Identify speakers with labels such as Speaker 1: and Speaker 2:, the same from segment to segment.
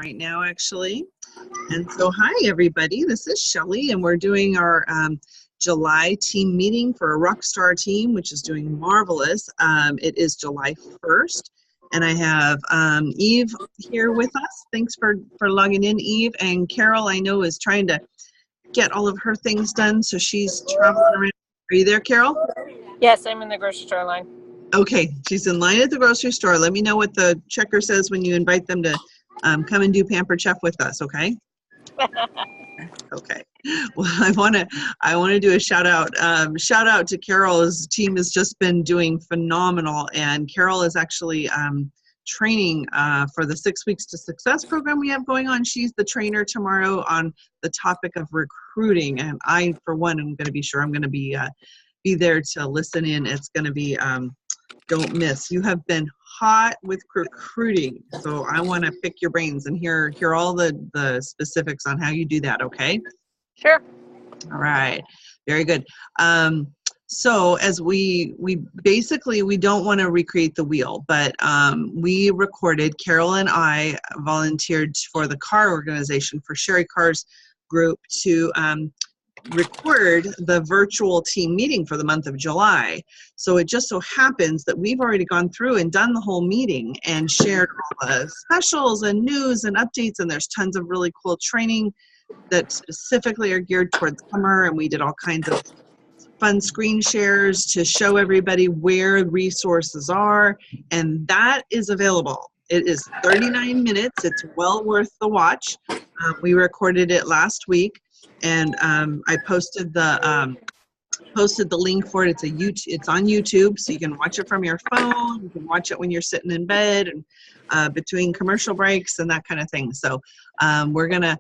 Speaker 1: right now, actually. And so, hi, everybody. This is Shelly, and we're doing our July team meeting for a Rockstar team, which is doing marvelous. It is July 1st, and I have Eve here with us. Thanks for logging in, Eve. And Carol, I know, is trying to get all of her things done, so she's traveling around. Are you there, Carol?
Speaker 2: Yes, I'm in the grocery store line.
Speaker 1: Okay, she's in line at the grocery store. Let me know what the checker says when you invite them to come and do Pampered Chef with us, okay? Okay. Well, I want to do a shout out. Shout out to Carol. His team has just been doing phenomenal, and Carol is actually training for the 6 Weeks to Success program we have going on. She's the trainer tomorrow on the topic of recruiting, and I, for one, am going to be sure I'm going to be there to listen in. It's going to be don't miss. You have been hot with recruiting, so I want to pick your brains and hear all the specifics on how you do that. Okay.
Speaker 2: Sure.
Speaker 1: All right. Very good. So as we basically, we don't want to recreate the wheel, but we recorded, Carol and I volunteered for the car organization, for Sherry Carr's group, to record the virtual team meeting for the month of July. So it just so happens that we've already gone through and done the whole meeting and shared all the specials and news and updates, and there's tons of really cool training that specifically are geared towards summer, and we did all kinds of fun screen shares to show everybody where resources are, and that is available. It is 39 minutes. It's well worth the watch. We recorded it last week, and I posted the link for it. It's on YouTube, so you can watch it from your phone. You can watch it when you're sitting in bed and between commercial breaks and that kind of thing. So we're gonna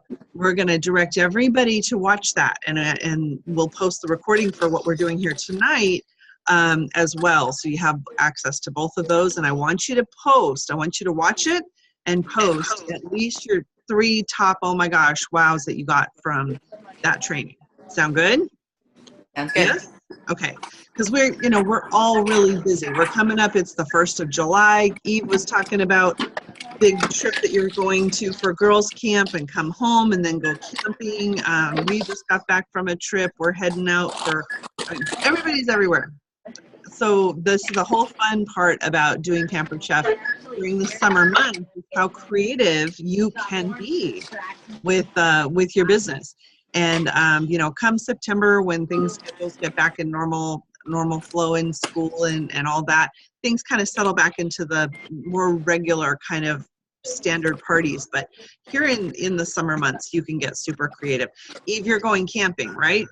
Speaker 1: direct everybody to watch that, and we'll post the recording for what we're doing here tonight as well. So you have access to both of those. And I want you to post. I want you to watch it and post at least your 3 top, oh my gosh, wows that you got from that training. Sound good?
Speaker 3: Sounds good.
Speaker 1: Yes? Okay. Because we're all really busy. We're coming up. It's the 1st of July. Eve was talking about big trip that you're going to for girls camp and come home and then go camping. We just got back from a trip. We're heading out everybody's everywhere. So this is the whole fun part about doing Pampered Chef during the summer months, is how creative you can be with your business. And come September, when things get back in normal flow in school and all that, things kind of settle back into the more regular kind of standard parties. But here in the summer months, you can get super creative. Eve, you're going camping, right?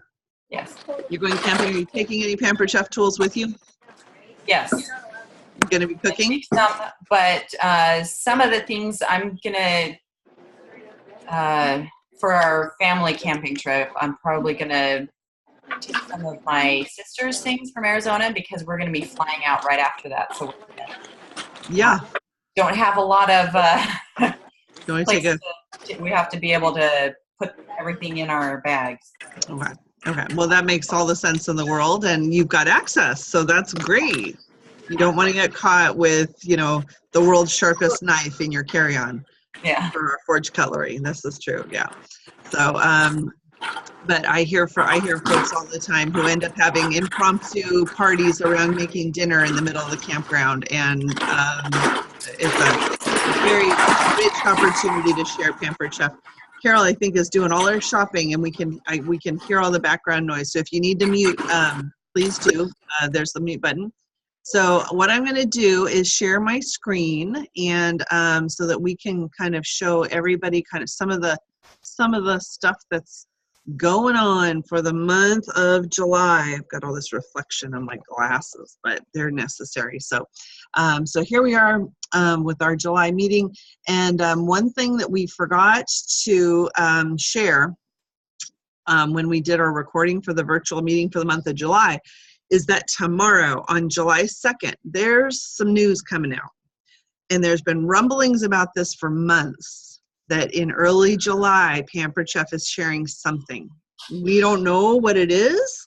Speaker 3: Yes.
Speaker 1: You're going camping. Are you taking any Pampered Chef tools with you?
Speaker 3: Yes.
Speaker 1: You're going to be cooking?
Speaker 3: Some, but some of the things I'm going to, for our family camping trip, I'm probably going to take some of my sister's things from Arizona, because we're going to be flying out right after that. So
Speaker 1: yeah,
Speaker 3: don't have a lot of
Speaker 1: places.
Speaker 3: We have to be able to put everything in our bags.
Speaker 1: Okay. Well, that makes all the sense in the world, and you've got access, so that's great. You don't want to get caught with, the world's sharpest knife in your carry-on.
Speaker 3: Yeah.
Speaker 1: For forged cutlery. This is true. Yeah. So, but I hear folks all the time who end up having impromptu parties around making dinner in the middle of the campground, and it's a very rich opportunity to share Pampered Chef. Carol, I think, is doing all our shopping, and we can hear all the background noise. So if you need to mute, please do. There's the mute button. So what I'm going to do is share my screen, and so that we can kind of show everybody kind of some of the stuff that's going on for the month of July. I've got all this reflection on my glasses, but they're necessary. So here we are with our July meeting, and one thing that we forgot to share when we did our recording for the virtual meeting for the month of July is that tomorrow, on July 2nd, there's some news coming out. And there's been rumblings about this for months, that in early July, Pampered Chef is sharing something. We don't know what it is,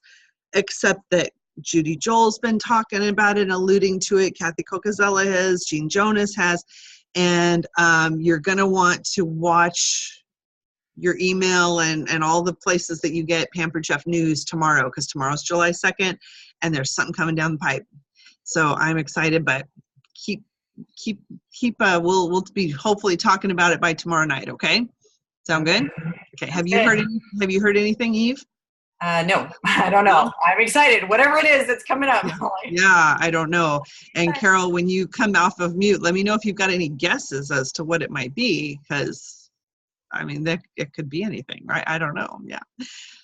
Speaker 1: except that Judy Joel's been talking about it, alluding to it. Kathy Cocazella has, Jean Jonas has. And you're going to want to watch your email and all the places that you get Pampered Chef news tomorrow, because tomorrow's July 2nd and there's something coming down the pipe. So I'm excited, but we'll be hopefully talking about it by tomorrow night. Okay. Sound good? Okay. Have you heard anything, Eve?
Speaker 3: No, I don't know. I'm excited. Whatever it is that's coming up.
Speaker 1: Yeah, I don't know. And Carol, when you come off of mute, let me know if you've got any guesses as to what it might be, because I mean, it could be anything, right? I don't know. Yeah.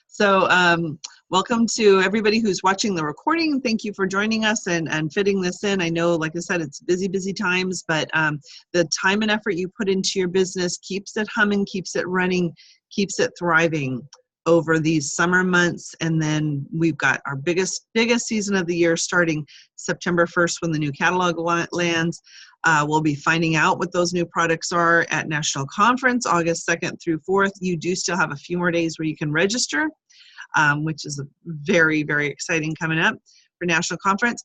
Speaker 1: So welcome to everybody who's watching the recording. Thank you for joining us and fitting this in. I know, like I said, it's busy times, but the time and effort you put into your business keeps it humming, keeps it running, keeps it thriving over these summer months. And then we've got our biggest season of the year starting September 1st when the new catalog lands. We'll be finding out what those new products are at National Conference, August 2nd through 4th. You do still have a few more days where you can register, which is very, very exciting coming up for National Conference.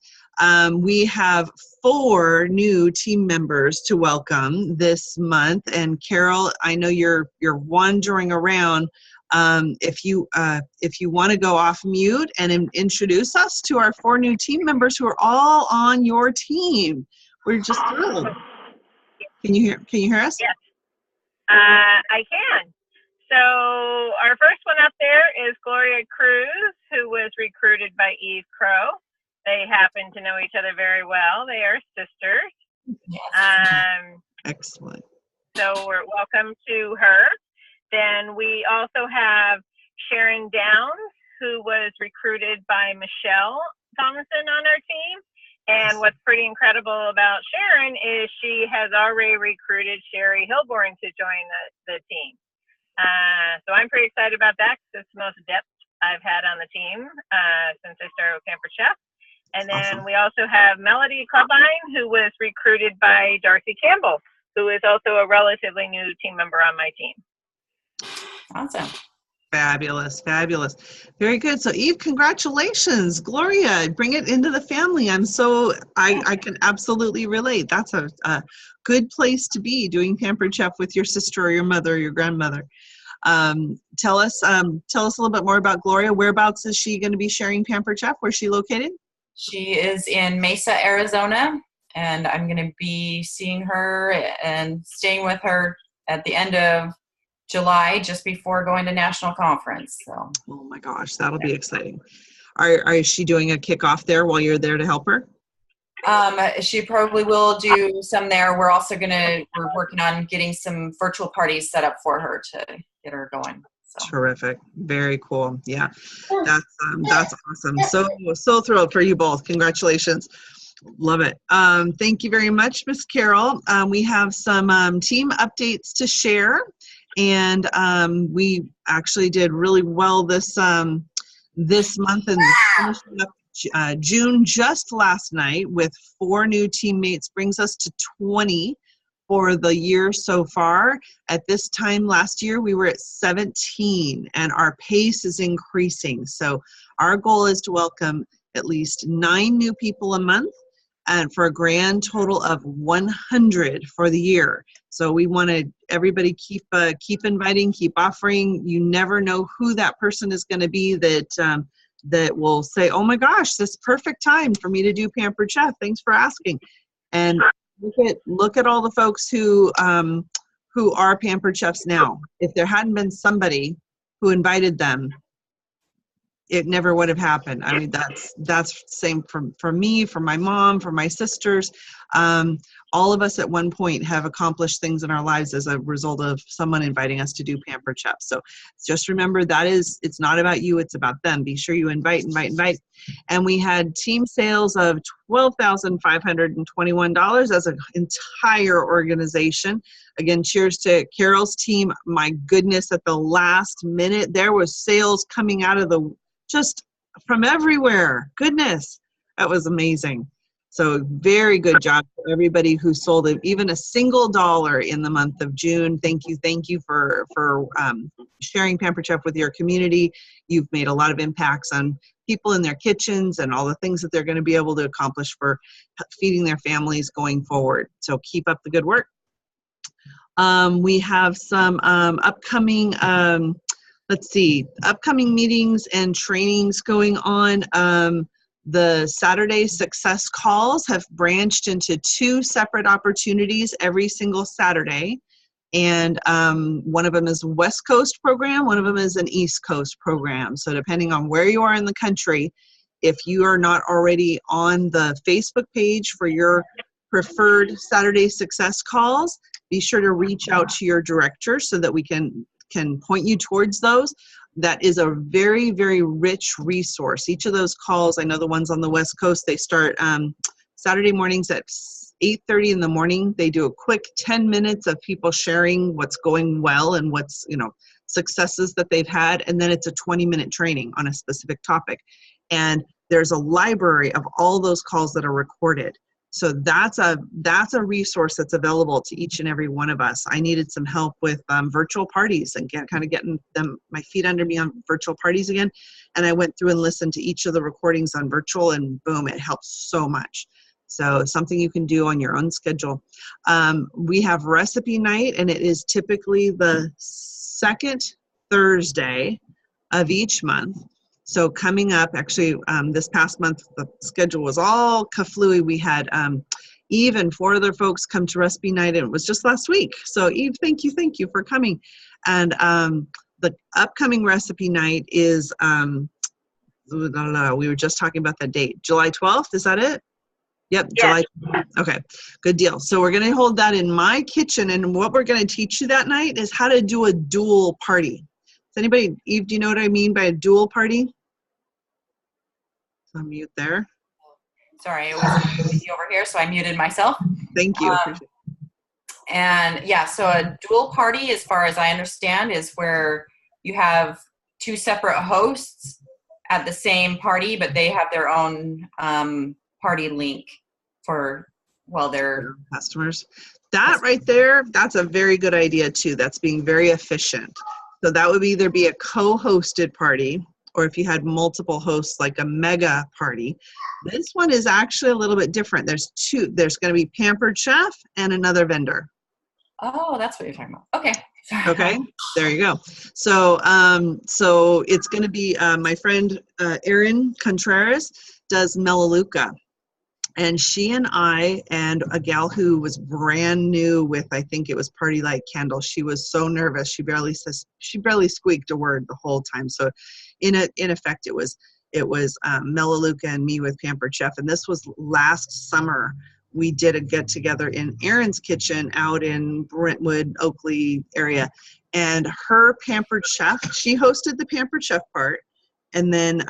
Speaker 1: We have 4 new team members to welcome this month. And Carol, I know you're wandering around. If you want to go off mute and introduce us to our 4 new team members who are all on your team. We're just thrilled. Can you hear us?
Speaker 2: Yes, I can. So our first one up there is Gloria Cruz, who was recruited by Eve Crow. They happen to know each other very well. They are sisters.
Speaker 3: Yes.
Speaker 1: Excellent.
Speaker 2: So we're welcome to her. Then we also have Sharon Downs, who was recruited by Michelle Thomason on our team. And what's pretty incredible about Sharon is she has already recruited Sherry Hilborn to join the team. So I'm pretty excited about that because it's the most depth I've had on the team since I started with Pampered Chef. And then we also have Melody Clubline, who was recruited by Darcy Campbell, who is also a relatively new team member on my team.
Speaker 3: Awesome.
Speaker 1: Fabulous. Very good. So Eve, congratulations. Gloria, bring it into the family. I can absolutely relate. That's a good place to be, doing Pampered Chef with your sister or your mother or your grandmother. Tell us a little bit more about Gloria. Whereabouts is she going to be sharing Pampered Chef? Where's she located?
Speaker 3: She is in Mesa, Arizona, and I'm going to be seeing her and staying with her at the end of July, just before going to National Conference. So.
Speaker 1: Oh my gosh, that'll be exciting. Is she doing a kickoff there while you're there to help her?
Speaker 3: She probably will do some there. We're also we're working on getting some virtual parties set up for her to get her going. So.
Speaker 1: Terrific. Very cool. Yeah, that's awesome. So thrilled for you both. Congratulations. Love it. Thank you very much, Miss Carol. We have some team updates to share. And we actually did really well this month, and finishing up June just last night with 4 new teammates, brings us to 20 for the year so far. At this time last year, we were at 17, and our pace is increasing. So our goal is to welcome at least 9 new people a month, and for a grand total of 100 for the year. So we wanted everybody keep inviting, keep offering. You never know who that person is going to be that will say, "Oh my gosh, this perfect time for me to do Pampered Chef. Thanks for asking." And look at all the folks who are Pampered Chefs now. If there hadn't been somebody who invited them, it never would have happened. I mean, that's same for me, for my mom, for my sisters. All of us at one point have accomplished things in our lives as a result of someone inviting us to do Pampered Chef. So just remember it's not about you, it's about them. Be sure you invite. And we had team sales of $12,521 as an entire organization. Again, cheers to Carol's team. My goodness, at the last minute, there was sales coming out of just from everywhere. Goodness, that was amazing. So very good job for everybody who sold even a single dollar in the month of June. Thank you for sharing Pampered Chef with your community. You've made a lot of impacts on people in their kitchens and all the things that they're going to be able to accomplish for feeding their families going forward. So keep up the good work. We have some upcoming, upcoming meetings and trainings going on. The Saturday success calls have branched into 2 separate opportunities every single Saturday. And one of them is a West Coast program, one of them is an East Coast program. So depending on where you are in the country, if you are not already on the Facebook page for your preferred Saturday success calls, be sure to reach out to your director so that we can point you towards those. That is a very, very rich resource. Each of those calls, I know the ones on the West Coast, they start Saturday mornings at 8:30 in the morning. They do a quick 10 minutes of people sharing what's going well and what's, successes that they've had. And then it's a 20-minute training on a specific topic. And there's a library of all those calls that are recorded. So that's a resource that's available to each and every one of us. I needed some help with virtual parties and kind of getting my feet under me on virtual parties again. And I went through and listened to each of the recordings on virtual, and boom, it helps so much. So something you can do on your own schedule. We have recipe night, and it is typically the second Thursday of each month. So coming up, actually, this past month, the schedule was all kaflooey. We had Eve and 4 other folks come to recipe night, and it was just last week. So Eve, thank you for coming. And the upcoming recipe night is, we were just talking about the date, July 12th, is that it? Yep,
Speaker 2: Yes.
Speaker 1: July. Okay, good deal. So we're going to hold that in my kitchen, and what we're going to teach you that night is how to do a dual party. Does anybody, Eve, do you know what I mean by a dual party? Unmute there.
Speaker 3: Sorry, it was busy over here, so I muted myself.
Speaker 1: Thank you.
Speaker 3: And yeah, so a dual party, as far as I understand, is where you have 2 separate hosts at the same party, but they have their own party link for, their
Speaker 1: customers. That right there, that's a very good idea too. That's being very efficient. So that would either be a co-hosted party, or if you had multiple hosts, like a mega party. This one is actually a little bit different. There's 2. There's going to be Pampered Chef and another vendor.
Speaker 3: Oh, that's what you're talking about. Okay.
Speaker 1: Okay, there you go. So, so it's going to be my friend Erin Contreras does Melaleuca. And she and I and a gal who was brand new with, I think it was Party Light Candle, she was so nervous she barely squeaked a word the whole time. So in effect it was Melaleuca and me with Pampered Chef. And this was last summer. We did a get together in Erin's kitchen out in Brentwood, Oakley area. And her Pampered Chef, she hosted the Pampered Chef part. And then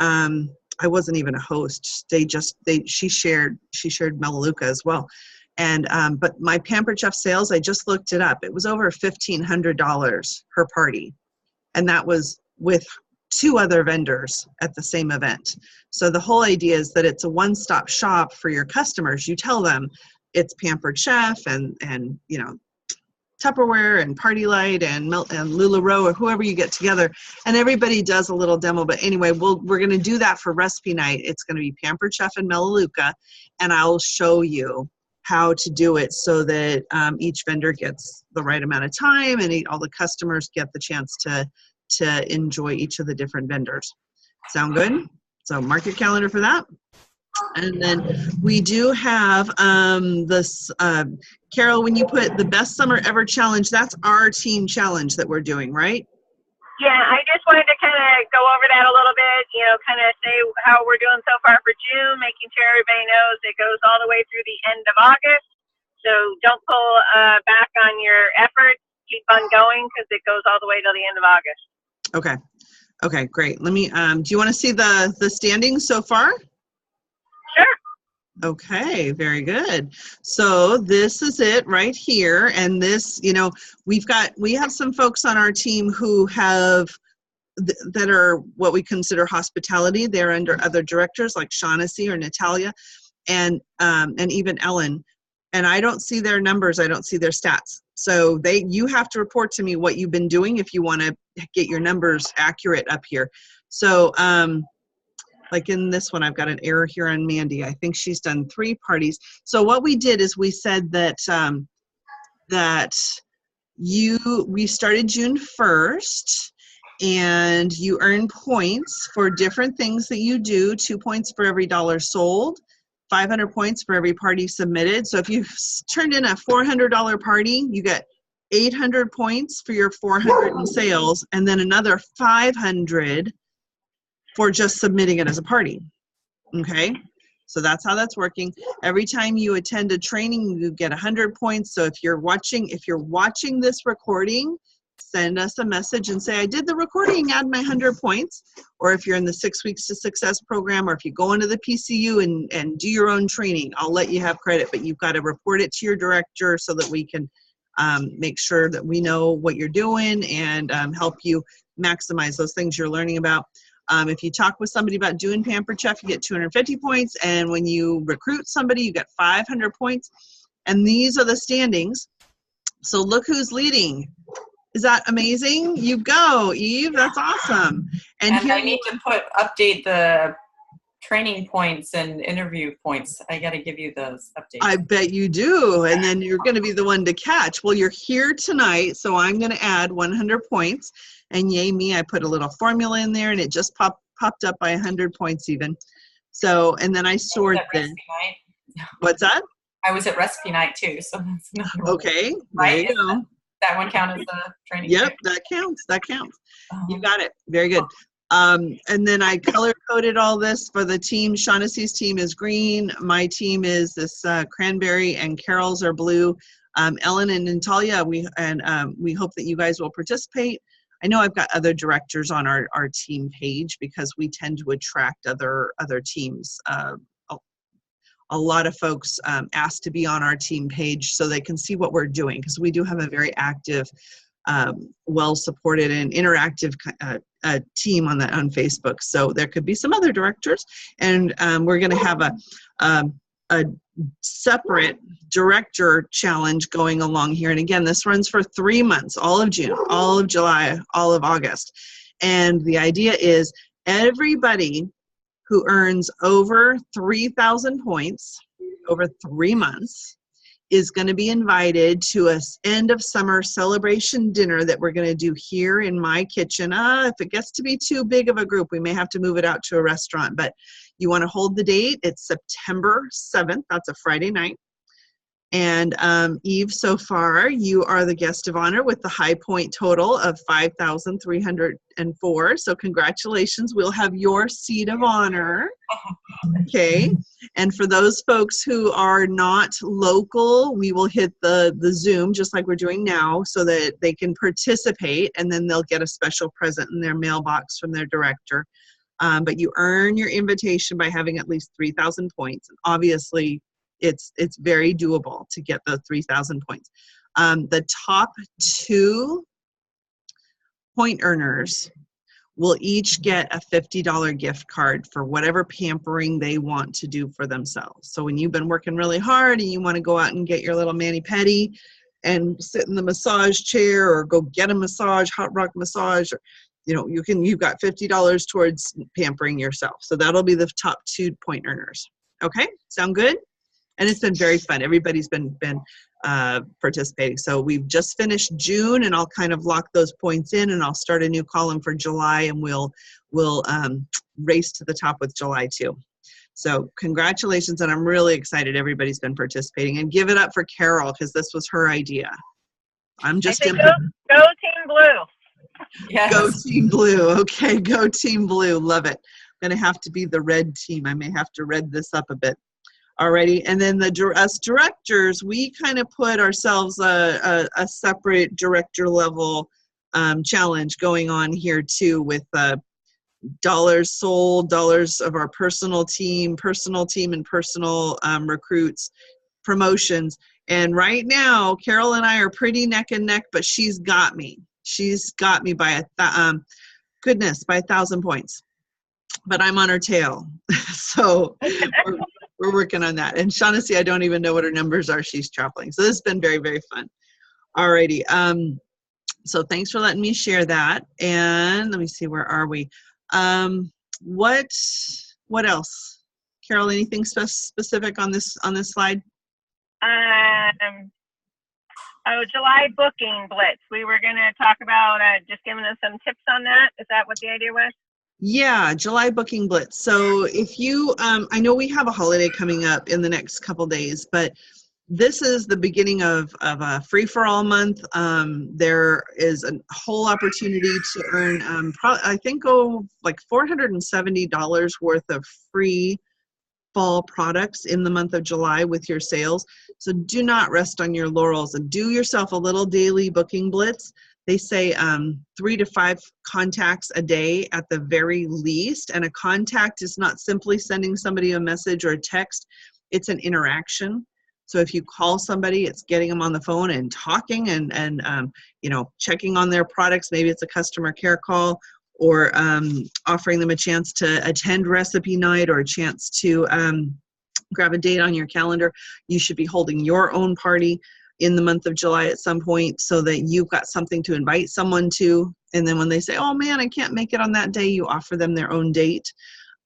Speaker 1: I wasn't even a host. She shared Melaleuca as well. And but my Pampered Chef sales, I just looked it up. It was over $1,500 per party. And that was with 2 other vendors at the same event. So the whole idea is that it's a one-stop shop for your customers. You tell them it's Pampered Chef and Tupperware and Party Light and LuLaRoe or whoever you get together, and everybody does a little demo. But anyway, we're going to do that for recipe night. It's going to be Pampered Chef and Melaleuca, and I'll show you how to do it so that each vendor gets the right amount of time and all the customers get the chance to enjoy each of the different vendors. Sound good? So mark your calendar for that. And then we do have this, Carol, when you put the best summer ever challenge, that's our team challenge that we're doing, right?
Speaker 2: Yeah, I just wanted to kind of go over that a little bit, kind of say how we're doing so far for June, making sure everybody knows it goes all the way through the end of August. So don't pull back on your efforts. Keep on going because it goes all the way till the end of August.
Speaker 1: Okay. Okay, great. Let me, do you want to see the standings so far?
Speaker 2: Sure.
Speaker 1: Okay, very good. So this is it right here. And this, we have some folks on our team who have, that are what we consider hospitality. They're under other directors like Shaughnessy or Natalia and even Ellen. And I don't see their numbers. I don't see their stats. So you have to report to me what you've been doing if you want to get your numbers accurate up here. So, like in this one, I've got an error here on Mandy. I think she's done 3 parties. So what we did is we said that we started June 1st, and you earn points for different things that you do. 2 points for every dollar sold, 500 points for every party submitted. So if you've turned in a $400 party, you get 800 points for your 400 in sales, and then another 500 for just submitting it as a party. Okay, so that's how that's working. Every time you attend a training, you get 100 points. So if you're watching this recording, send us a message and say, I did the recording, add my 100 points. Or if you're in the 6 Weeks to Success program, or if you go into the PCU and do your own training, I'll let you have credit, but you've got to report it to your director so that we can make sure that we know what you're doing and help you maximize those things you're learning about. If you talk with somebody about doing Pampered Chef, you get 250 points. And when you recruit somebody, you get 500 points. And these are the standings. So look who's leading. Is that amazing? You go, Eve. That's awesome.
Speaker 3: And I need to update the training points and interview points. I got to give you those updates.
Speaker 1: I bet you do. And then you're going to be the one to catch. Well, you're here tonight, so I'm going to add 100 points. And yay me, I put a little formula in there, and it just popped up by 100 points even. So, and then I sort this. What's that?
Speaker 3: I was at recipe night too, so that's another one.
Speaker 1: Okay, there you go.
Speaker 3: That one count as the training?
Speaker 1: Yep, that counts. That counts. You got it. Very good. And then I color-coded all this for the team. Shaughnessy's team is green. My team is this cranberry, and Carol's are blue. Ellen and Natalia, we hope that you guys will participate. I know I've got other directors on our team page because we tend to attract other teams. A lot of folks ask to be on our team page so they can see what we're doing, because we do have a very active, well-supported and interactive team on Facebook. So there could be some other directors, and we're going to have a separate director challenge going along here. And again, this runs for 3 months, all of June, all of July, all of August. And the idea is everybody who earns over 3,000 points over 3 months is going to be invited to a end of summer celebration dinner that we're going to do here in my kitchen. If it gets to be too big of a group, we may have to move it out to a restaurant, but you want to hold the date. It's September 7th. That's a Friday night. And Eve, so far, you are the guest of honor with the high point total of 5,304. So congratulations. We'll have your seat of honor. Okay. And for those folks who are not local, we will hit the Zoom just like we're doing now so that they can participate, and then they'll get a special present in their mailbox from their director. But you earn your invitation by having at least 3,000 points. And obviously, it's very doable to get the 3,000 points. The top 2 point earners will each get a $50 gift card for whatever pampering they want to do for themselves. So when you've been working really hard and you want to go out and get your little mani-pedi and sit in the massage chair or go get a massage, hot rock massage, or, you've got $50 towards pampering yourself. So that'll be the top 2 point earners. Okay, sound good? And it's been very fun. Everybody's been participating. So we've just finished June, and I'll kind of lock those points in, and I'll start a new column for July, and we'll race to the top with July too. So congratulations, and I'm really excited everybody's been participating. And give it up for Carol, because this was her idea. I'm just
Speaker 2: go Team Blue.
Speaker 1: Yes. Go Team Blue. Okay, go Team Blue. Love it. I'm going to have to be the red team. I may have to red this up a bit. Alrighty, and then us directors, we kind of put ourselves a separate director level challenge going on here too, with dollars sold, dollars of our personal team and personal recruits, promotions. And right now, Carol and I are pretty neck and neck, but she's got me. She's got me by 1,000 points. But I'm on her tail, so we're working on that. And Shaughnessy, I don't even know what her numbers are. She's traveling. So this has been very, very fun. Alrighty. So thanks for letting me share that. And let me see, where are we? What else? Carol, anything specific on this slide?
Speaker 2: Oh, July booking blitz. We were going to talk about just giving us some tips on that. Is that what the idea was?
Speaker 1: Yeah, July booking blitz. So if you, I know we have a holiday coming up in the next couple days, but this is the beginning of a free-for-all month. There is a whole opportunity to earn, I think, like $470 worth of free fall products in the month of July with your sales. So do not rest on your laurels and do yourself a little daily booking blitz. They say 3 to 5 contacts a day at the very least. And a contact is not simply sending somebody a message or a text, it's an interaction. So if you call somebody, it's getting them on the phone and talking and you know, checking on their products. Maybe it's a customer care call, or offering them a chance to attend recipe night, or a chance to grab a date on your calendar. You should be holding your own party in the month of July at some point so that you've got something to invite someone to. And then when they say, oh man, I can't make it on that day, you offer them their own date.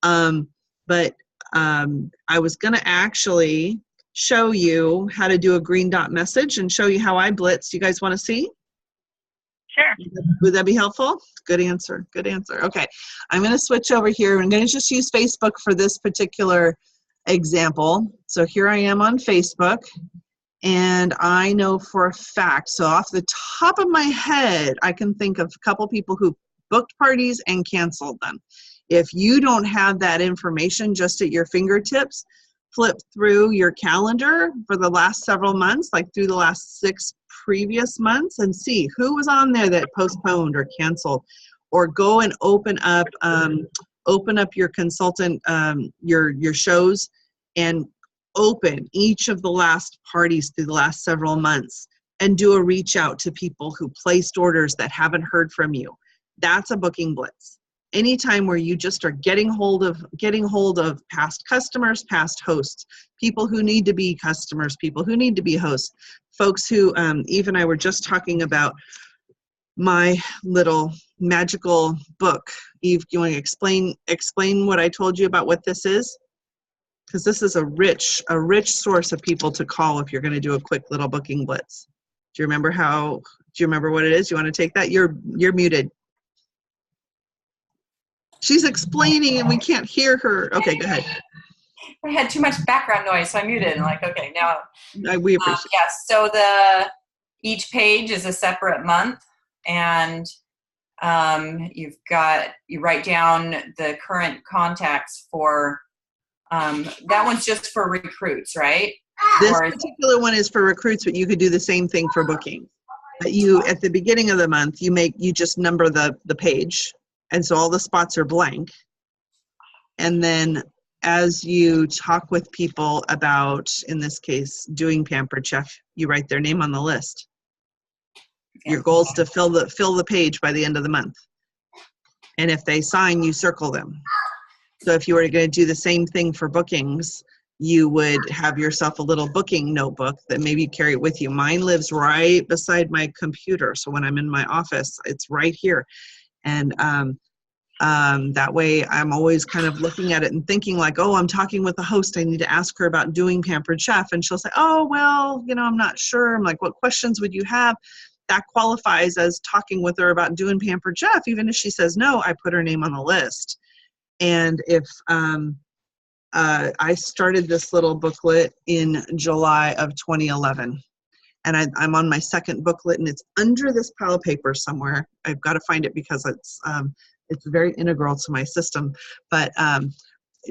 Speaker 1: But I was going to actually show you how to do a green dot message and show you how I blitz. You guys want to see?
Speaker 2: Sure.
Speaker 1: Would that be helpful? Good answer. Good answer. Okay. I'm going to switch over here. I'm going to just use Facebook for this particular example. So here I am on Facebook, and I know for a fact, so off the top of my head, I can think of a couple people who booked parties and canceled them. If you don't have that information just at your fingertips, flip through your calendar for the last several months, like through the last 6 previous months, and see who was on there that postponed or canceled. Or go and open up your consultant, your shows, and open each of the last parties through the last several months and do a reach out to people who placed orders that haven't heard from you. That's a booking blitz. Anytime where you just are getting hold of past customers, past hosts, people who need to be customers, people who need to be hosts, folks who, Eve and I were just talking about my little magical book. Eve, do you want to explain what I told you about what this is? Because this is a rich source of people to call if you're going to do a quick little booking blitz. Do you remember what it is? You want to take that? You're muted. She's explaining and we can't hear her. Okay, go ahead.
Speaker 3: I had too much background noise, so I muted. I'm like, okay, now.
Speaker 1: We appreciate
Speaker 3: yes, so each page is a separate month, and you write down the current contacts for, that one's just for recruits, right?
Speaker 1: This particular one is for recruits, but you could do the same thing for booking. But at the beginning of the month, you just number the page. And so all the spots are blank. And then as you talk with people about, in this case, doing Pampered Chef, you write their name on the list. Okay. Your goal is to fill the page by the end of the month. And if they sign, you circle them. So if you were going to do the same thing for bookings, you would have yourself a little booking notebook that maybe you carry with you. Mine lives right beside my computer. So when I'm in my office, it's right here. And that way I'm always kind of looking at it and thinking like, oh, I'm talking with the host. I need to ask her about doing Pampered Chef. And she'll say, oh, well, I'm not sure. I'm like, what questions would you have? That qualifies as talking with her about doing Pampered Chef. Even if she says no, I put her name on the list. And if I started this little booklet in July of 2011. And I'm on my second booklet, and it's under this pile of paper somewhere. I've got to find it because it's very integral to my system. But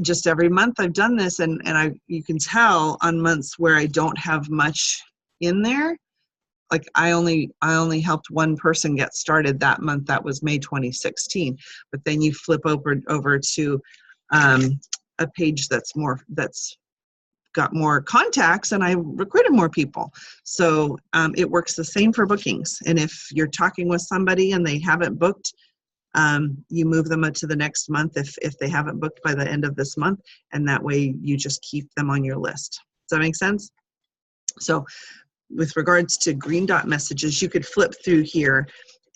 Speaker 1: just every month I've done this, and you can tell on months where I don't have much in there. Like I only helped one person get started that month. That was May 2016. But then you flip over to a page that's got more contacts, and I recruited more people. So it works the same for bookings. And if you're talking with somebody and they haven't booked, you move them to the next month if they haven't booked by the end of this month, and that way you just keep them on your list. Does that make sense? So with regards to green dot messages, you could flip through here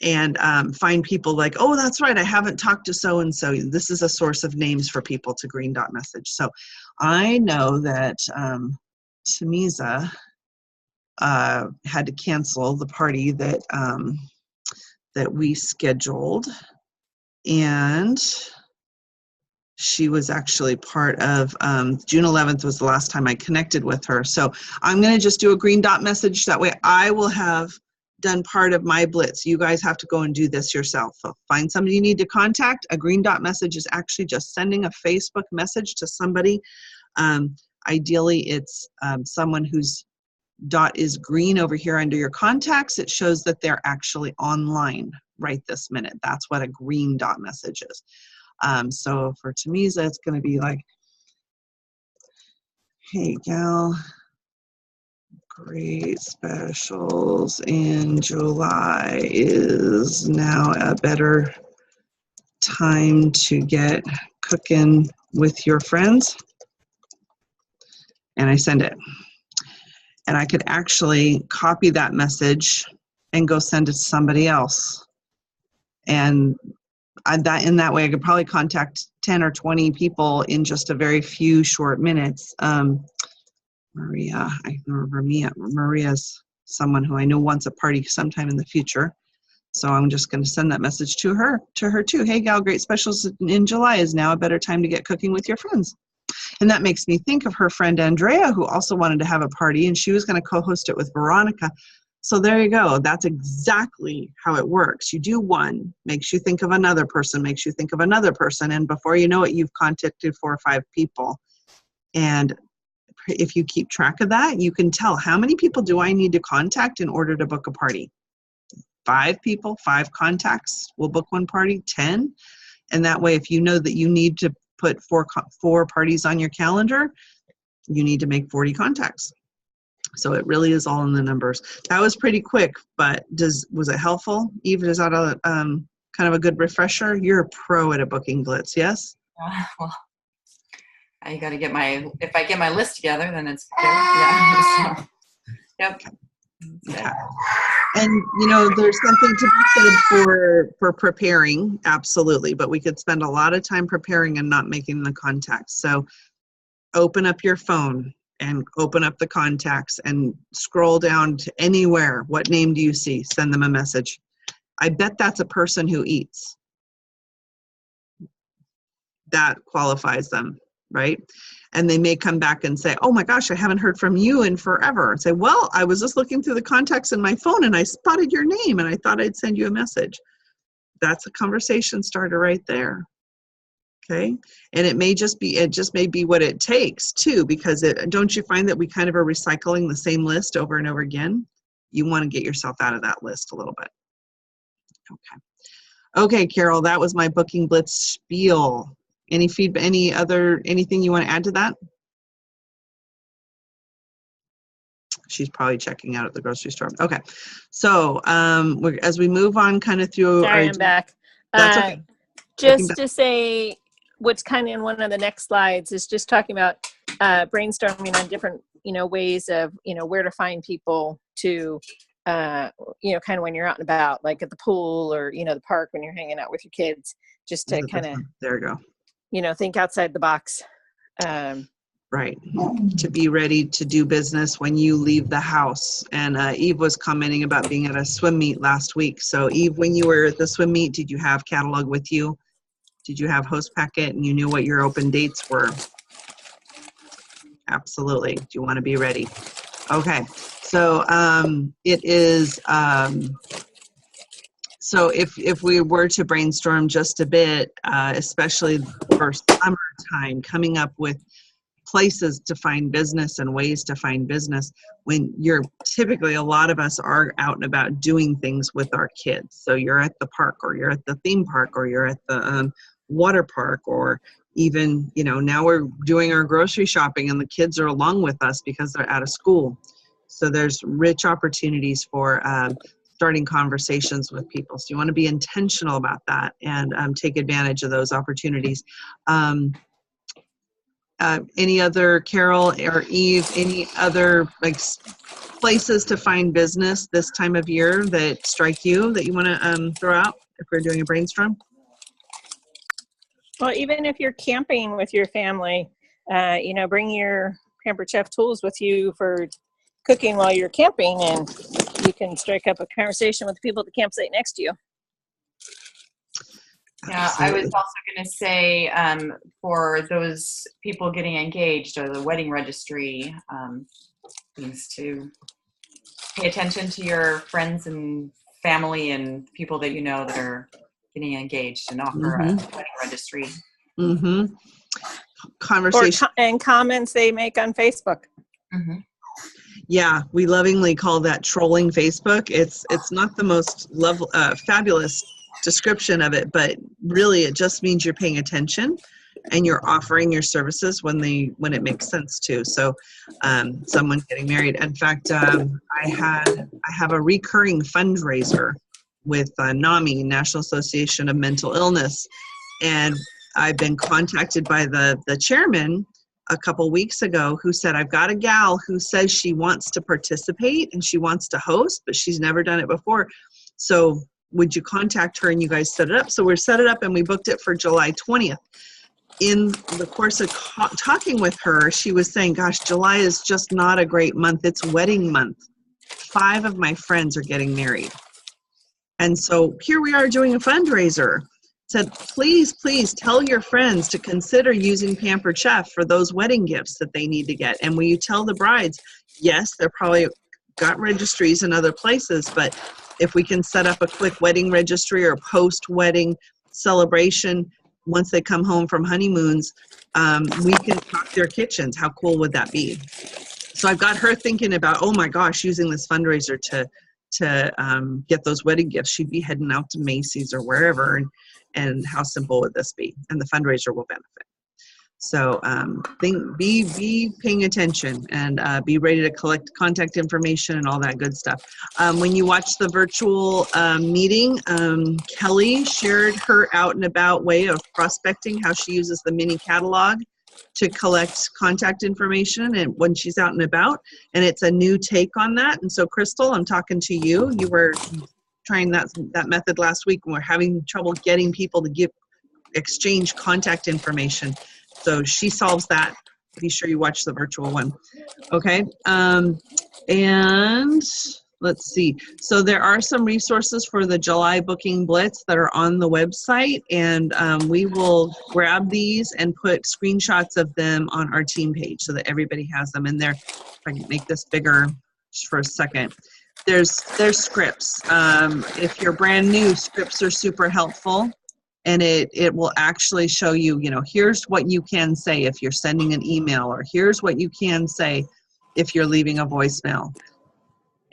Speaker 1: and find people like, oh, that's right, I haven't talked to so-and-so. This is a source of names for people to green dot message. So I know that Tamiza had to cancel the party that that we scheduled, and she was actually part of June 11th was the last time I connected with her. So I'm going to just do a green dot message. That way I will have done part of my blitz. You guys have to go and do this yourself. So find somebody you need to contact. A green dot message is actually just sending a Facebook message to somebody. Ideally, it's someone whose dot is green over here under your contacts. It shows that they're actually online right this minute. That's what a green dot message is. So for Tamisa, it's going to be like, hey, gal, great specials in July. Is now a better time to get cooking with your friends? And I send it. And I could actually copy that message and go send it to somebody else. And in that way, I could probably contact 10 or 20 people in just a very few short minutes. Maria, I remember Maria's someone who I know wants a party sometime in the future. So I'm just going to send that message to her too. Hey, gal, great specials in July. Is now a better time to get cooking with your friends? And that makes me think of her friend Andrea, who also wanted to have a party, and she was going to co-host it with Veronica. So there you go. That's exactly how it works. You do one, makes you think of another person, makes you think of another person, and before you know it, you've contacted 4 or 5 people. And if you keep track of that, you can tell how many people do I need to contact in order to book a party. 5 people, 5 contacts will book one party, 10. And that way, if you know that you need to put 4 parties on your calendar, you need to make 40 contacts. So it really is all in the numbers. That was pretty quick, but was it helpful? Eve, is that a kind of a good refresher? You're a pro at a booking blitz, yes?
Speaker 3: Well, I got to if I get my list together, then it's good. Yeah. So, yep.
Speaker 1: Okay. And there's something to be said for preparing, absolutely, but we could spend a lot of time preparing and not making the contacts. So open up your phone and open up the contacts and scroll down to anywhere. What name do you see? Send them a message. I bet that's a person who eats. That qualifies them, right? And they may come back and say, oh my gosh, I haven't heard from you in forever. And say, well, I was just looking through the contacts in my phone and I spotted your name and I thought I'd send you a message. That's a conversation starter right there. Okay. And it just may be what it takes too, because don't you find that we kind of are recycling the same list over and over again? You want to get yourself out of that list a little bit. Okay, Carol, that was my booking blitz spiel. Any feedback, anything you want to add to that? She's probably checking out at the grocery store. Okay. So as we move on kind of through.
Speaker 4: Sorry, I'm back.
Speaker 1: That's okay.
Speaker 4: Just to say, what's kind of in one of the next slides is just talking about brainstorming on different, ways of, where to find people to, kind of when you're out and about, like at the pool or, the park when you're hanging out with your kids, just to kind of,
Speaker 1: there you go.
Speaker 4: Think outside the box.
Speaker 1: Right. To be ready to do business when you leave the house. And Eve was commenting about being at a swim meet last week. So Eve, when you were at the swim meet, did you have catalog with you? Did you have host packet and you knew what your open dates were? Absolutely. Do you want to be ready? Okay. So it is, so if we were to brainstorm just a bit, especially for summertime, coming up with places to find business and ways to find business when typically a lot of us are out and about doing things with our kids. So you're at the park or you're at the theme park or you're at the water park, or even, now we're doing our grocery shopping and the kids are along with us because they're out of school. So there's rich opportunities for starting conversations with people. So you want to be intentional about that and take advantage of those opportunities. Any other, Carol or Eve, any other places to find business this time of year that strike you that you want to throw out if we're doing a brainstorm?
Speaker 4: Well, even if you're camping with your family, bring your Pampered Chef tools with you for, cooking while you're camping, and you can strike up a conversation with the people at the campsite next to you.
Speaker 3: Yeah, I was also going to say for those people getting engaged or the wedding registry, things to pay attention to your friends and family and people that you know that are getting engaged and offer a wedding registry.
Speaker 1: Mm-hmm. Conversation.
Speaker 4: And comments they make on Facebook.
Speaker 3: Mm-hmm.
Speaker 1: Yeah, we lovingly call that trolling Facebook. It's not the most fabulous description of it, but really it just means you're paying attention and you're offering your services when it makes sense to. So someone getting married. In fact, I have a recurring fundraiser with NAMI, National Association of Mental Illness, and I've been contacted by the chairman a couple weeks ago who said, I've got a gal who says she wants to participate and she wants to host, but she's never done it before. So would you contact her and you guys set it up? So we're set it up and we booked it for July 20th. In the course of talking with her, she was saying, gosh, July is just not a great month. It's wedding month. 5 of my friends are getting married. And so here we are doing a fundraiser. Said, please tell your friends to consider using Pampered Chef for those wedding gifts that they need to get. And will you tell the brides, yes, they're probably got registries in other places, but if we can set up a quick wedding registry or post-wedding celebration once they come home from honeymoons, we can stock their kitchens. How cool would that be? So I've got her thinking about, oh my gosh, using this fundraiser to get those wedding gifts. She'd be heading out to Macy's or wherever, and how simple would this be? And the fundraiser will benefit. So be paying attention and be ready to collect contact information and all that good stuff. When you watch the virtual meeting, Kelly shared her out and about way of prospecting, how she uses the mini catalog to collect contact information and when she's out and about, and it's a new take on that. And so Crystal, I'm talking to you. You were trying that method last week and we're having trouble getting people to exchange contact information. So she solves that. Be sure you watch the virtual one. Okay. And let's see. So there are some resources for the July booking blitz that are on the website, and we will grab these and put screenshots of them on our team page so that everybody has them in there. If I can make this bigger just for a second. There's scripts. If you're brand new, scripts are super helpful. And it will actually show you, here's what you can say if you're sending an email, or here's what you can say if you're leaving a voicemail.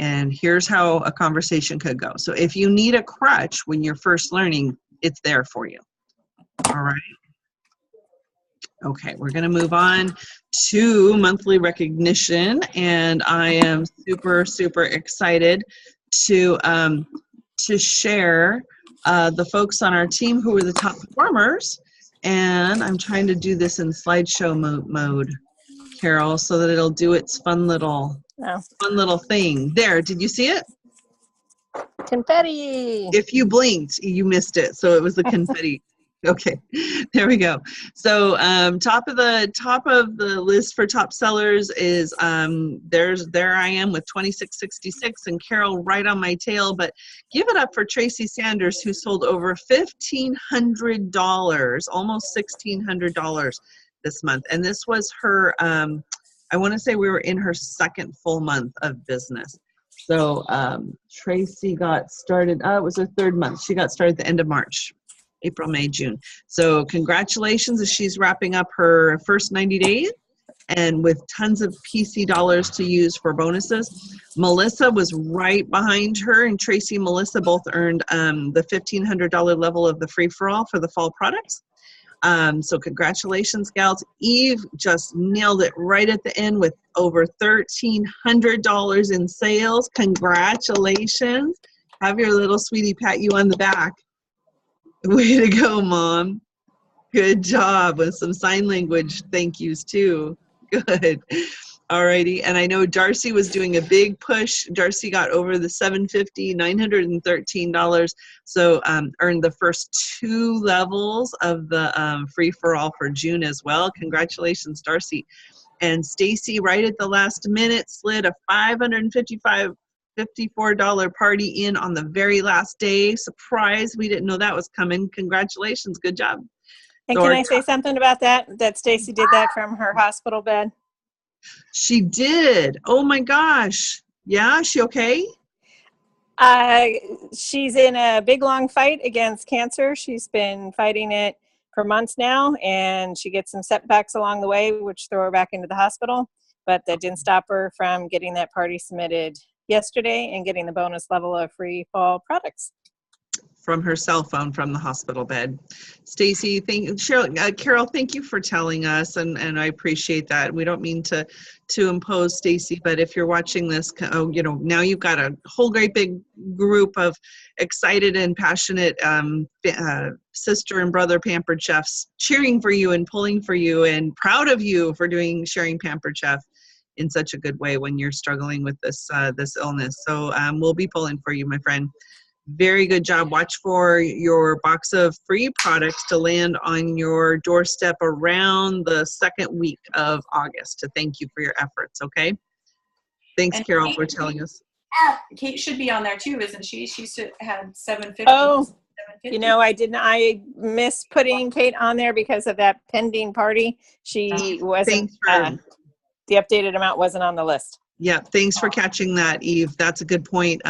Speaker 1: And here's how a conversation could go. So if you need a crutch when you're first learning, it's there for you. All right. Okay, we're going to move on to monthly recognition. And I am super, super excited to share the folks on our team who were the top performers. And I'm trying to do this in slideshow mode, Carol, so that it'll do its fun little thing. There, did you see it?
Speaker 4: Confetti.
Speaker 1: If you blinked, you missed it. So it was the confetti. Okay, there we go. So top of the list for top sellers is there I am with 2666 and Carol right on my tail, but give it up for Tracy Sanders, who sold over $1,500, almost $1,600 this month. And this was her, I want to say we were in her second full month of business. So Tracy got started, it was her third month. She got started at the end of March. April, May, June. So congratulations as she's wrapping up her first 90 days and with tons of PC dollars to use for bonuses. Melissa was right behind her, and Tracy and Melissa both earned the $1,500 level of the free-for-all for the fall products. So congratulations, gals. Eve just nailed it right at the end with over $1,300 in sales. Congratulations. Have your little sweetie pat you on the back. Way to go, Mom. Good job with some sign language thank yous too. Good. Alrighty. And I know Darcy was doing a big push. Darcy got over the $750, $913. So earned the first 2 levels of the free-for-all for June as well. Congratulations, Darcy. And Stacy, right at the last minute, slid a $554 party in on the very last day. Surprise, we didn't know that was coming. Congratulations, good job.
Speaker 4: And
Speaker 1: So
Speaker 4: can I say something about that Stacy did that from her hospital bed?
Speaker 1: she did. Oh my gosh. Yeah, is she okay?
Speaker 4: She's in a big long fight against cancer. She's been fighting it for months now, and she gets some setbacks along the way, which throw her back into the hospital. But that didn't stop her from getting that party submitted yesterday and getting the bonus level of free fall products.
Speaker 1: From her cell phone from the hospital bed. Stacy, Carol, thank you for telling us, and I appreciate that. We don't mean to impose, Stacy, but if you're watching this, now you've got a whole great big group of excited and passionate sister and brother Pampered Chefs cheering for you and pulling for you and proud of you for sharing Pampered Chef in such a good way when you're struggling with this illness. So we'll be pulling for you, my friend. Very good job. Watch for your box of free products to land on your doorstep around the second week of August to thank you for your efforts, okay? Thanks,
Speaker 3: And
Speaker 1: Carol, for telling us.
Speaker 3: Kate should be on there too, isn't she? She had 750.
Speaker 4: Oh,
Speaker 3: 750.
Speaker 4: I missed putting Kate on there because of that pending party. She wasn't, the updated amount wasn't on the list.
Speaker 1: Yeah, thanks for catching that, Eve. That's a good point.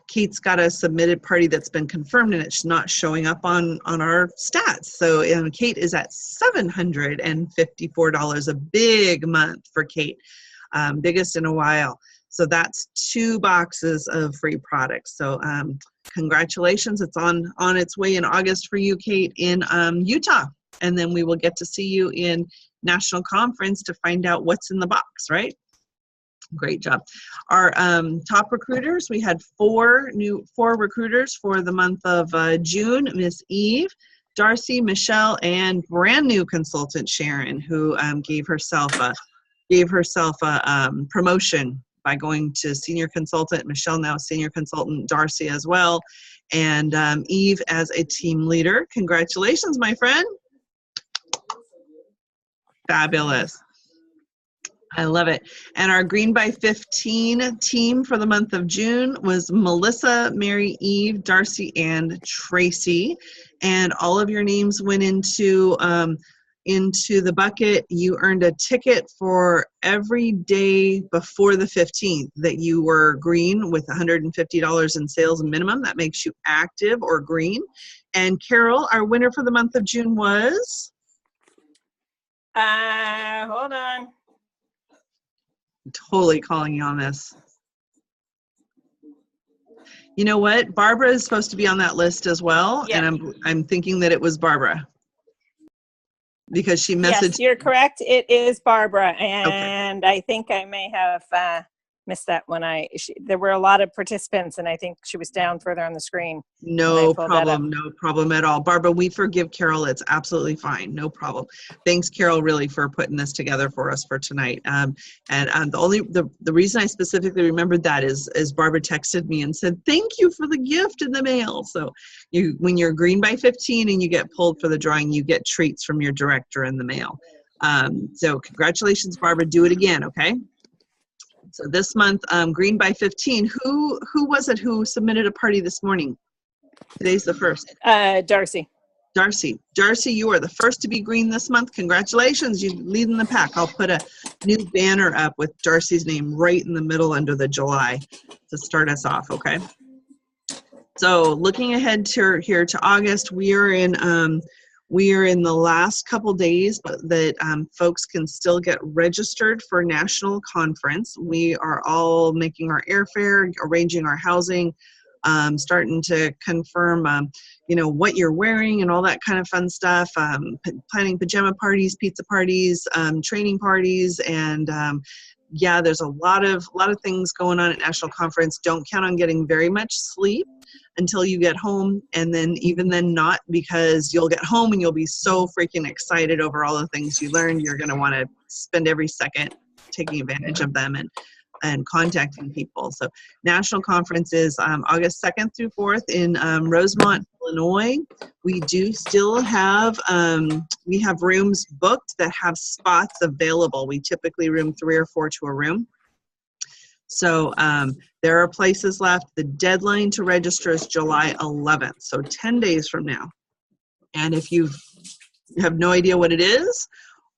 Speaker 1: Kate's got a submitted party that's been confirmed and it's not showing up on our stats. So Kate is at $754, a big month for Kate, biggest in a while. So that's 2 boxes of free products. So congratulations. It's on its way in August for you, Kate, in Utah. And then we will get to see you in National Conference to find out what's in the box, right? Great job. Our top recruiters, we had 4 recruiters for the month of June, Miss Eve, Darcy, Michelle, and brand new consultant Sharon, who gave herself a promotion by going to senior consultant. Michelle now senior consultant, Darcy as well, and Eve as a team leader. Congratulations, my friend. Fabulous. I love it. And our Green by 15 team for the month of June was Melissa, Mary, Eve, Darcy, and Tracy. And all of your names went into the bucket. You earned a ticket for every day before the 15th that you were green with $150 in sales minimum. That makes you active or green. And Carol, our winner for the month of June was?
Speaker 4: Hold on.
Speaker 1: Totally calling you on this. You know what? Barbara is supposed to be on that list as well,
Speaker 4: Yeah.
Speaker 1: and I'm thinking that it was Barbara because she messaged.
Speaker 4: Yes, you're correct. It is Barbara, and okay. I think I may have missed that when there were a lot of participants, and I think she was down further on the screen.
Speaker 1: No problem at all. Barbara, we forgive Carol. It's absolutely fine. No problem. Thanks, Carol, really, for putting this together for us for tonight. The reason I specifically remembered that is Barbara texted me and said, thank you for the gift in the mail. So when you're green by 15 and you get pulled for the drawing, you get treats from your director in the mail. So congratulations, Barbara. Do it again, okay? So this month, Green by 15. Who was it who submitted a party this morning? Today's the first.
Speaker 4: Darcy.
Speaker 1: Darcy, you are the first to be green this month. Congratulations, you lead in the pack. I'll put a new banner up with Darcy's name right in the middle under the July to start us off, okay? So looking ahead to August, we are in the last couple days, but that folks can still get registered for national conference. We are all making our airfare, arranging our housing, starting to confirm, what you're wearing and all that kind of fun stuff. Planning pajama parties, pizza parties, training parties, and there's a lot of things going on at national conference. Don't count on getting very much sleep until you get home, and then even then not, because you'll get home and you'll be so freaking excited over all the things you learned. You're going to want to spend every second taking advantage of them. And and contacting people. So national conference is August 2nd through 4th in Rosemont, Illinois. We do still have, we have rooms booked that have spots available. We typically room 3 or 4 to a room. So there are places left. The deadline to register is July 11th, so 10 days from now. And if you have no idea what it is,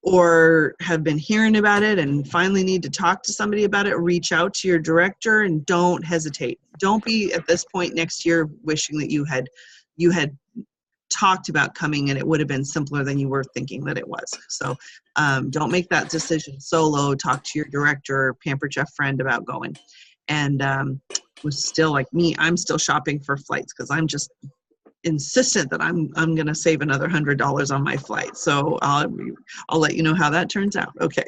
Speaker 1: or have been hearing about it and finally need to talk to somebody about it, reach out to your director and don't hesitate. Don't be at this point next year wishing that you had talked about coming and it would have been simpler than you were thinking that it was. So don't make that decision solo. Talk to your director or Pamper Chef friend about going. And was still like me, I'm still shopping for flights because I'm just insistent that I'm going to save another $100 on my flight. So I'll let you know how that turns out. Okay.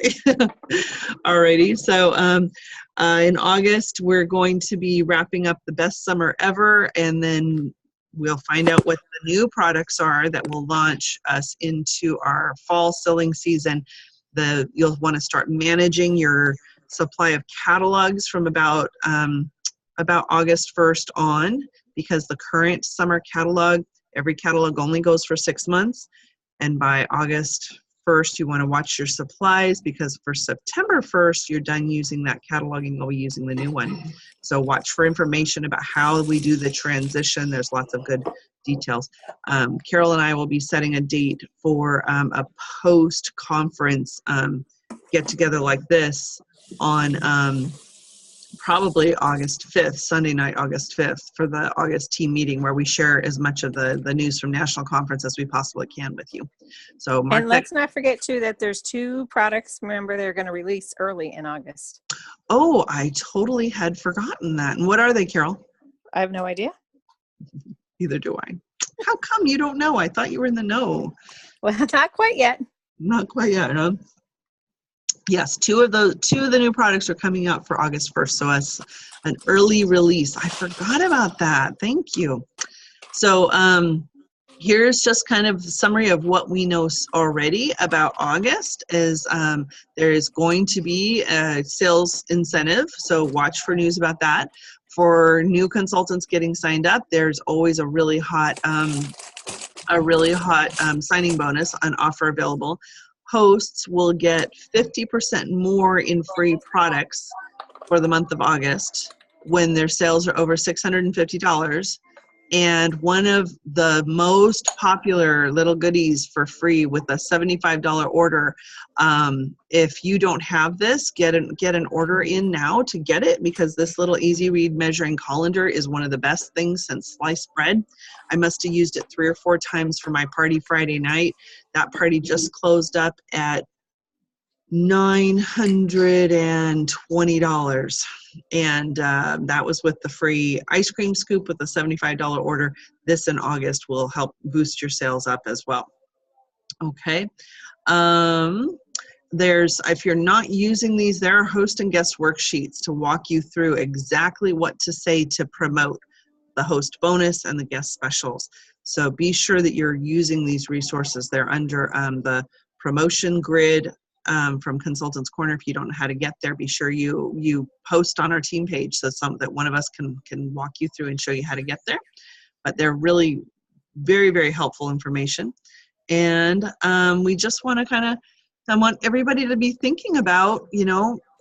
Speaker 1: Alrighty. So in August, we're going to be wrapping up the best summer ever. And then we'll find out what the new products are that will launch us into our fall selling season. You'll want to start managing your supply of catalogs from about August 1st on, because the current summer catalog, every catalog only goes for 6 months. And by August 1st, you want to watch your supplies, because for September 1st, you're done using that catalog and you'll be using the new one. So watch for information about how we do the transition. There's lots of good details. Carol and I will be setting a date for a post-conference get-together like this on probably August 5th, Sunday night, August 5th, for the August team meeting, where we share as much of the news from National Conference as we possibly can with you. So mark
Speaker 4: and let's not forget too that there's 2 products, remember, they're going to release early in August.
Speaker 1: Oh, I totally had forgotten that. And what are they, Carol?
Speaker 4: I have no idea.
Speaker 1: Neither do I. How come you don't know? I thought you were in the know.
Speaker 4: Well, not quite yet.
Speaker 1: Not quite yet, huh? Yes, two of the new products are coming out for August 1st, so as an early release. I forgot about that. Thank you. So here's just kind of a summary of what we know already about August. Is there is going to be a sales incentive, so watch for news about that. For new consultants getting signed up, there's always a really hot signing bonus, an offer available. Hosts will get 50% more in free products for the month of August when their sales are over $650. And one of the most popular little goodies for free with a $75 order, if you don't have this, get an order in now to get it, because this little easy read measuring colander is one of the best things since sliced bread. I must have used it 3 or 4 times for my party Friday night. That party just closed up at $920, and that was with the free ice cream scoop with a $75 order. This in August will help boost your sales up as well. Okay. If you're not using these, there are host and guest worksheets to walk you through exactly what to say to promote the host bonus and the guest specials. So be sure that you're using these resources. They're under the promotion grid from Consultants Corner. If you don't know how to get there, be sure you post on our team page so that one of us can walk you through and show you how to get there. But they're really very, very helpful information. And we just want to I want everybody to be thinking about,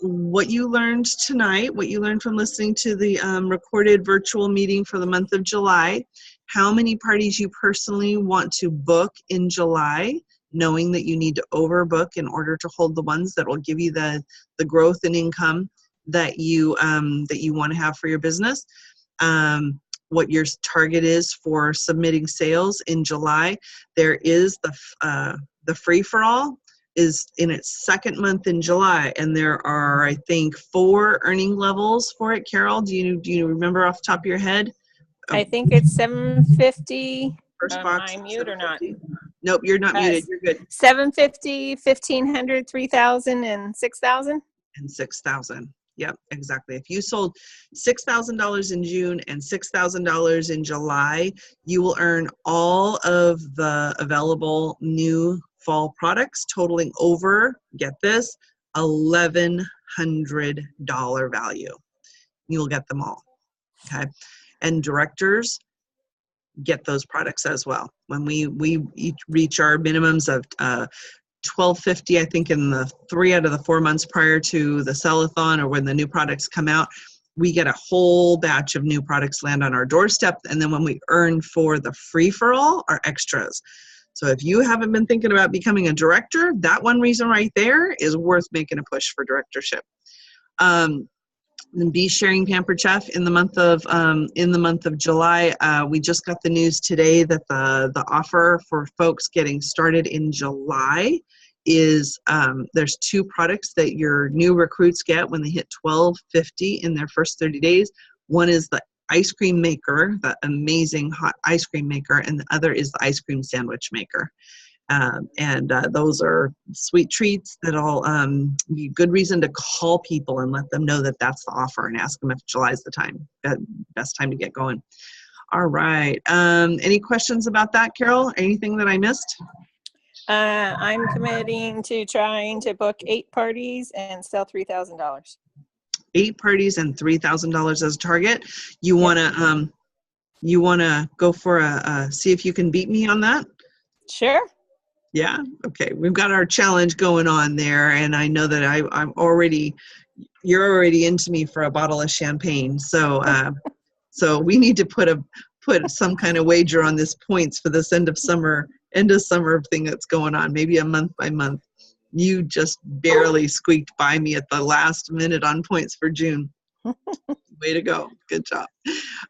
Speaker 1: what you learned tonight, what you learned from listening to the recorded virtual meeting for the month of July, how many parties you personally want to book in July, knowing that you need to overbook in order to hold the ones that will give you the growth and income that you want to have for your business. What your target is for submitting sales in July. There is the free-for-all is in its 2nd month in July, and there are, I think, 4 earning levels for it. Carol, do you remember off the top of your head?
Speaker 4: I think it's 750.
Speaker 1: First
Speaker 4: Am
Speaker 1: box.
Speaker 4: I mute or not?
Speaker 1: Nope, you're not muted. You're good.
Speaker 4: 750, 1,500, 3,000, and 6,000.
Speaker 1: And 6,000. Yep, exactly. If you sold $6,000 in June and $6,000 in July, you will earn all of the available new fall products totaling over, get this, $1,100. $100 value. You'll get them all. Okay. And directors get those products as well. When we each reach our minimums of $12.50, I think in the 3 out of the 4 months prior to the sell-a-thon or when the new products come out, we get a whole batch of new products land on our doorstep. And then when we earn for the free-for-all, our extras. So if you haven't been thinking about becoming a director, that one reason right there is worth making a push for directorship. And be sharing Pampered Chef in the month of July. We just got the news today that the offer for folks getting started in July is there's 2 products that your new recruits get when they hit $12.50 in their first 30 days. One is the ice cream maker, the amazing hot ice cream maker, and the other is the ice cream sandwich maker. Those are sweet treats that'll be a good reason to call people and let them know that that's the offer and ask them if July's the time, best time to get going. All right. Any questions about that, Carol? Anything that I missed?
Speaker 4: I'm committing to trying to book 8 parties and sell $3,000.
Speaker 1: 8 parties and $3,000 as a target. You wanna go for see if you can beat me on that?
Speaker 4: Sure.
Speaker 1: Yeah. Okay. We've got our challenge going on there, and I know that you're already into me for a bottle of champagne. So, so we need to put some kind of wager on this points for this end of summer thing that's going on. Maybe a month by month. You just barely squeaked by me at the last minute on points for June. Way to go. Good job.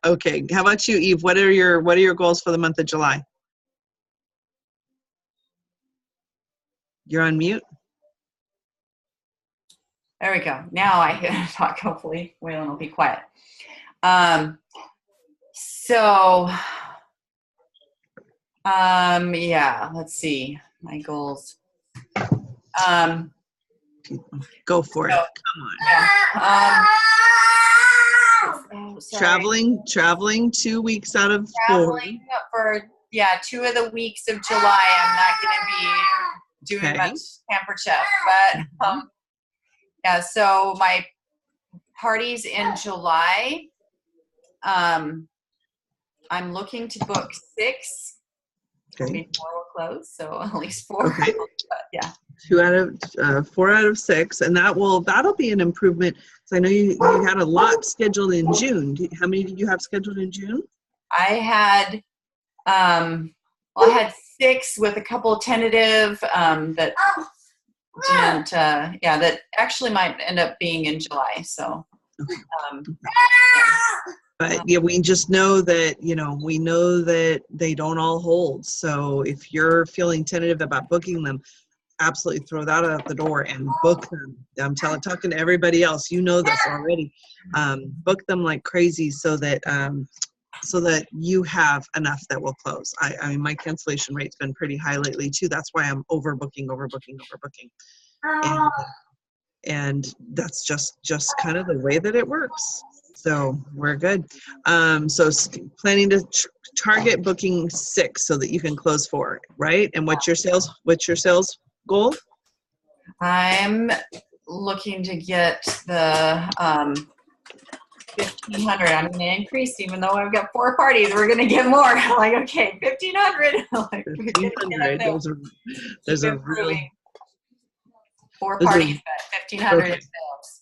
Speaker 1: Okay. How about you, Eve? What are your goals for the month of July? You're on mute.
Speaker 3: There we go. Now I can talk. Hopefully, Waylon will be quiet. Yeah. Let's see my goals.
Speaker 1: Go for it. Come on.
Speaker 3: Yeah.
Speaker 1: Traveling 2 weeks out of 4.
Speaker 3: Traveling for 2 of the weeks of July. I'm not going to be doing much Pampered Chef, but so my parties in July, I'm looking to book 6.
Speaker 1: Okay.
Speaker 3: Maybe 4 will close, so at least 4.
Speaker 1: Okay.
Speaker 3: But yeah.
Speaker 1: 4 out of 6, and that'll be an improvement. So I know you had a lot scheduled in June. How many did you have scheduled in June?
Speaker 3: I had I had 6 with a couple tentative that didn't that actually might end up being in July. So
Speaker 1: but we just know that we know that they don't all hold. So if you're feeling tentative about booking them, absolutely throw that out the door and book them. I'm talking to everybody else. You know this already. Book them like crazy so that you have enough that will close. I mean, my cancellation rate's been pretty high lately too. That's why I'm overbooking. And that's just kind of the way that it works. So we're good. So planning to target booking 6 so that you can close 4, right? And what's your sales goal?
Speaker 3: I'm looking to get the 1,500. I'm going to increase, even though I've got 4 parties. We're going to get more. I'm like, okay, 1,500.
Speaker 1: 1,500. There's a really
Speaker 3: 4 parties, but 1,500 sales.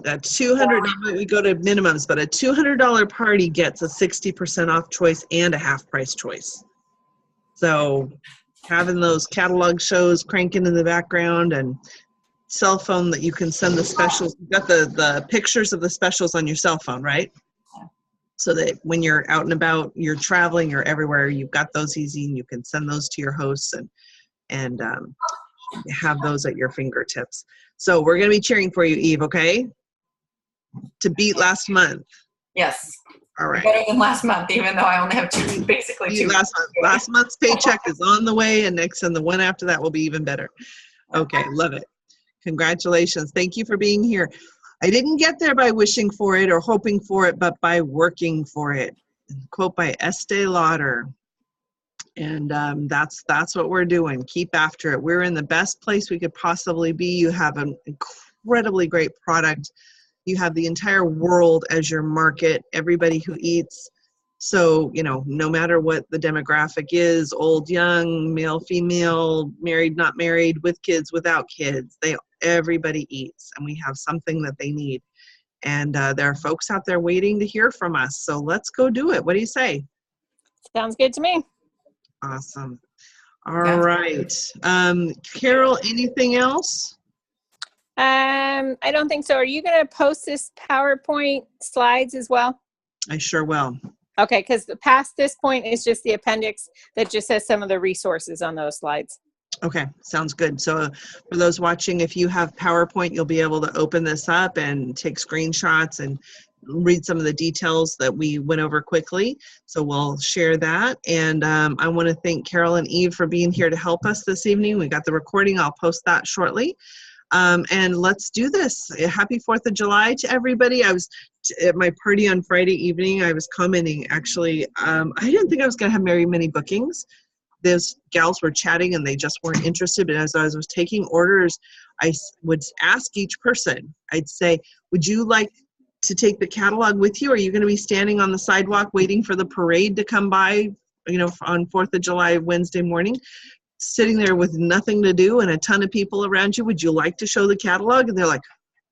Speaker 1: That $200, we go to minimums, but a $200 party gets a 60% off choice and a half price choice. So having those catalog shows cranking in the background and cell phone that you can send the specials. You've got the pictures of the specials on your cell phone, right? So that when you're out and about, you're traveling, you're everywhere, you've got those easy and you can send those to your hosts and have those at your fingertips. So we're going to be cheering for you, Eve, okay? To beat last month.
Speaker 3: Yes.
Speaker 1: All right.
Speaker 3: Better than last month, even though I only have 2, basically 2.
Speaker 1: Last month's paycheck is on the way, and the one after that will be even better. Okay, love it. Congratulations. Thank you for being here. I didn't get there by wishing for it or hoping for it, but by working for it. Quote by Estee Lauder. And that's what we're doing. Keep after it. We're in the best place we could possibly be. You have an incredibly great product. You have the entire world as your market, everybody who eats. So, you know, no matter what the demographic is, old, young, male, female, married, not married, with kids, without kids, everybody eats, and we have something that they need. And there are folks out there waiting to hear from us. So let's go do it. What do you say?
Speaker 4: Sounds good to me.
Speaker 1: Awesome. All right. Carol, anything else?
Speaker 4: I don't think so. Are you going to post this PowerPoint slides as well?
Speaker 1: I sure will.
Speaker 4: Okay, because past this point is just the appendix that just has some of the resources on those slides.
Speaker 1: Okay, sounds good. So for those watching, if you have PowerPoint, you'll be able to open this up and take screenshots and read some of the details that we went over quickly. So we'll share that. And I want to thank Carol and Eve for being here to help us this evening. We got the recording. I'll post that shortly. And let's do this. Happy 4th of July to everybody. I was at my party on Friday evening. I was commenting, actually, I didn't think I was going to have very many bookings. Those gals were chatting and they just weren't interested. But as I was taking orders, I would ask each person, I'd say, would you like to take the catalog with you? Are you going to be standing on the sidewalk waiting for the parade to come by, you know, on 4th of July, Wednesday morning? Sitting there with nothing to do and a ton of people around you, would you like to show the catalog? And they're like,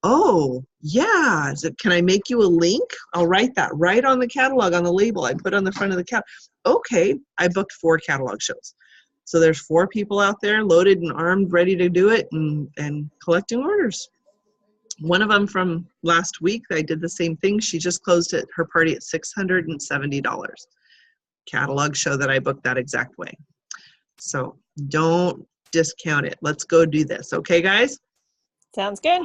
Speaker 1: oh, yeah. Can I make you a link? I'll write that right on the catalog, on the label I put on the front of the catalog. Okay, I booked 4 catalog shows. So there's 4 people out there loaded and armed, ready to do it and collecting orders. One of them from last week, I did the same thing. She just closed at her party at $670. Catalog show that I booked that exact way. So don't discount it. Let's go do this. Okay, guys?
Speaker 4: Sounds good.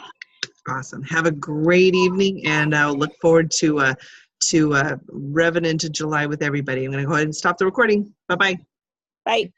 Speaker 1: Awesome. Have a great evening, and I'll look forward to revving into July with everybody. I'm going to go ahead and stop the recording. Bye-bye.
Speaker 4: Bye.